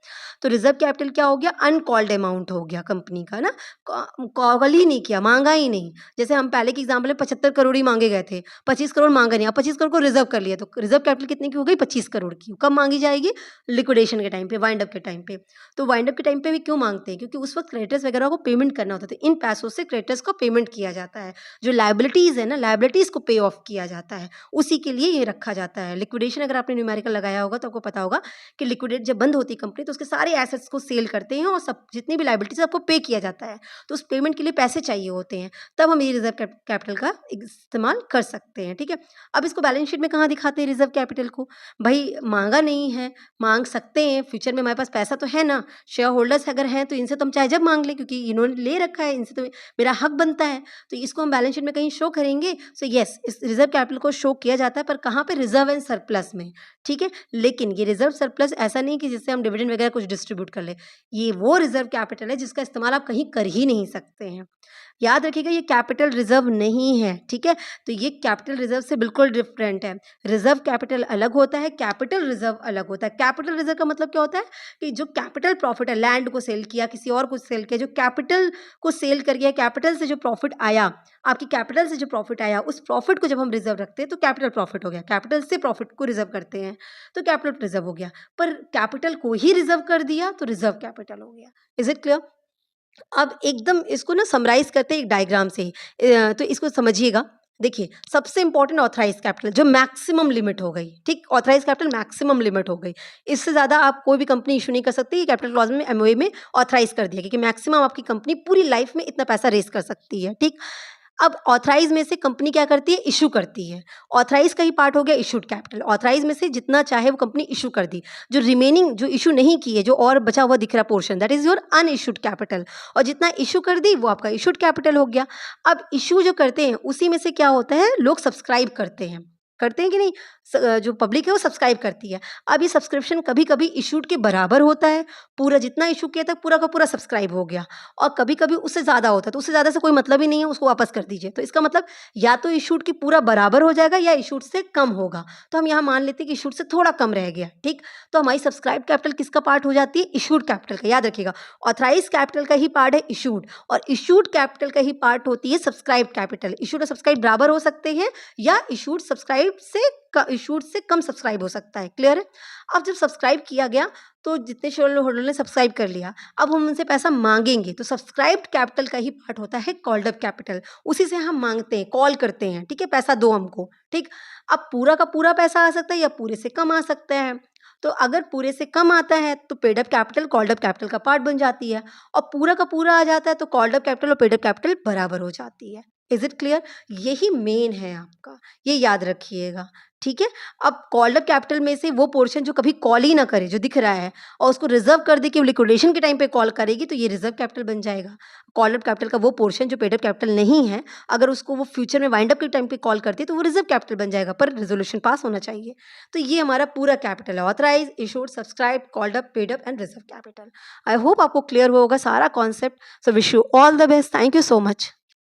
तो रिज़र्व कैपिटल क्या हो गया? अनकॉल्ड अमाउंट हो गया कंपनी का ना, कॉल ही नहीं किया, माँगा ही नहीं। जैसे हम पहले के एग्ज़ाम्पल में 75 करोड़ ही माँगे गए थे, 25 करोड़ माँगा नहीं, अब 25 करोड़ को रिज़र्व कर लिया, तो रिज़र्व कैपिटल कितने की हो गई? 25 करोड़ की। कब माँगी जाएगी? लिक्विडेशन के टाइम पे, वाइंड अप के टाइम पे। तो वाइंड अप के टाइम पे भी क्यों माँगते हैं? क्योंकि उस वक़्त क्रेडिटर्स वगैरह को पेमेंट करना होता है, तो इन पैसों से क्रेडिटर्स को पेमेंट किया जाता है। जो लायबिलिटीज़ है ना, लायबिलिटीज़ को पे ऑफ किया जाता है, उसी के लिए ये रखा जाता है। लिक्विडेशन अगर आपने न्यूमेरिकल लगाया होगा तो आपको पता होगा कि लिक्विडेट जब बंद होती है कंपनी, तो उसके सारे एसेट्स को सेल करते हैं और सब जितनी भी लायबिलिटीज़ है आपको पे किया जाता है। तो उस पेमेंट के लिए पैसे चाहिए होते हैं, तब हम ये रिज़र्व कैपिटल का इस्तेमाल कर सकते हैं, ठीक है? अब इसको बैलेंस शीट में कहाँ दिखाते हैं रिज़र्व कैपिटल को? भई माँगा नहीं है, माँग सकते हैं, फ्यूचर में हमारे पास पैसा तो है ना, शेयर होल्डर्स अगर हैं तो इनसे तो हम चाहे जब माँग लें, क्योंकि इन्होंने ले रखा है, इनसे तो मेरा हक बनता है। तो इसको हम बैलेंस शीट में कहीं शो करेंगे, सो येस, इस रिज़र्व कैपिटल को शो किया जाता है, पर कहाँ पे? रिज़र्व एंड सरप्लस में, ठीक है? लेकिन ये रिज़र्व सरप्लस ऐसा नहीं कि जिससे हम डिविडेंड वगैरह कुछ डिस्ट्रीब्यूट कर लें। ये वो रिज़र्व कैपिटल है जिसका इस्तेमाल आप कहीं कर ही नहीं सकते हैं। याद रखिएगा, ये कैपिटल रिज़र्व नहीं है, ठीक है? तो ये कैपिटल रिज़र्व से बिल्कुल डिफरेंट है। रिज़र्व कैपिटल अलग होता है, कैपिटल रिज़र्व अलग होता है। कैपिटल रिज़र्व का मतलब क्या होता है कि जो कैपिटल प्रॉफ़िट है, लैंड को सेल किया, किसी और को सेल किया, जो कैपिटल को सेल कर गया, कैपिटल से जो प्रॉफ़िट आया, आपकी कैपिटल से जो प्रॉफ़िट आया, उस प्रॉफ़िट को जब हम रिज़र्व रखते हैं तो कैपिटल प्रॉफ़िट हो गया। कैपिटल से प्रॉफ़िट को रिज़र्व करते हैं, तो कैपिटल रिज़र्व हो गया। पर कैपिटल को ही रिज़र्व कर दिया तो रिज़र्व कैपिटल हो गया। Is it clear? अब एकदम इसको ना समराइज़ करते हैं एक डायग्राम से ही। तो इसको समझिएगा। देखिए, सबसे इम्पोर्टेंट ऑथराइज़्ड कैपिटल जो मैक्सिमम लिमिट हो गई, ठीक? ऑथराइज़्ड कैपिटल मैक्सिमम लिमिट हो गई। इससे ज़्यादा आप कोई भी कंपनी इश्यू नहीं कर सकती। ये कैपिटल क्लॉज़ में एमओए में ऑथराइज़ कर दिया गया कि मैक्सिमम आपकी कंपनी पूरी लाइफ़ में इतना पैसा रेज़ कर सकती है, ठीक? अब ऑथराइज़ में से कंपनी क्या करती है? इश्यू करती है। ऑथराइज़ का ही पार्ट हो गया इश्यूड कैपिटल। ऑथराइज़ में से जितना चाहे वो कंपनी इश्यू कर दी। जो रिमेनिंग जो इश्यू नहीं की है, जो और बचा हुआ दिख रहा portion, that is your unissued capital, और जितना इश्यू कर दी वो आपका इश्यूड कैपिटल हो गया। अब इश्यू जो करते हैं उसी में से क्या होता है, लोग सब्सक्राइब करते हैं कि नहीं? जो पब्लिक है वो सब्सक्राइब करती है। अब ये सब्सक्रिप्शन कभी-कभी इश्यूड के बराबर होता है, पूरा जितना इश्यू किया था पूरा का पूरा सब्सक्राइब हो गया, और कभी-कभी उससे ज़्यादा होता है, तो उससे ज़्यादा से कोई मतलब ही नहीं है, उसको वापस कर दीजिए। तो इसका मतलब या तो इश्यूड की पूरा बराबर हो जाएगा या इश्यूड से कम होगा। तो हम यहाँ मान लेते हैं कि इश्यूड से थोड़ा कम रह गया, ठीक? तो हमारी सब्सक्राइब कैपिटल किसका पार्ट हो जाती है? इश्यूड कैपिटल का। याद रखिएगा, ऑथराइज़्ड कैपिटल का ही पार्ट है इश्यूड, और इश्यूड कैपिटल का ही पार्ट होती है सब्सक्राइब कैपिटल। इश्यूड और सब्सक्राइब बराबर हो सकते हैं, या इश्यूड से कम सब्सक्राइब हो सकता है। क्लियर है? अब जब सब्सक्राइब किया गया तो जितने शेयर होल्डर ने सब्सक्राइब कर लिया, अब हम उनसे पैसा माँगेंगे, तो सब्सक्राइब्ड कैपिटल का ही पार्ट होता है कॉल्ड अप कैपिटल। उसी से हम माँगते हैं, कॉल करते हैं, ठीक है? पैसा दो हमको, ठीक? अब पूरा का पूरा पैसा आ सकता है या पूरे से कम आ सकता है। तो अगर पूरे से कम आता है तो paid up capital called up capital का पार्ट बन जाती है, और पूरा का पूरा आ जाता है तो कॉल्ड अप कैपिटल और पेड अप कैपिटल बराबर हो जाती है। Is it clear? यही मेन है आपका, ये याद रखिएगा, ठीक है। अब कॉल्ड अप कैपिटल में से वो पोर्शन जो कभी कॉल ही ना करे, जो दिख रहा है, और उसको रिजर्व कर दे कि लिक्विडेशन के टाइम पे कॉल करेगी, तो ये रिजर्व कैपिटल बन जाएगा। कॉल्ड अप कैपिटल का वो पोर्शन जो पेड अप कैपिटल नहीं है, अगर उसको वो फ्यूचर में वाइंड अप के टाइम पे कॉल करती है तो वो रिजर्व कैपिटल बन जाएगा, पर रेजोल्यूशन पास होना चाहिए। तो ये हमारा पूरा कैपिटल है, authorize, issued, subscribe, called up, paid up and reserve capital. I hope आपको क्लियर हुआ होगा सारा concept. So wish you all the best. Thank you so much.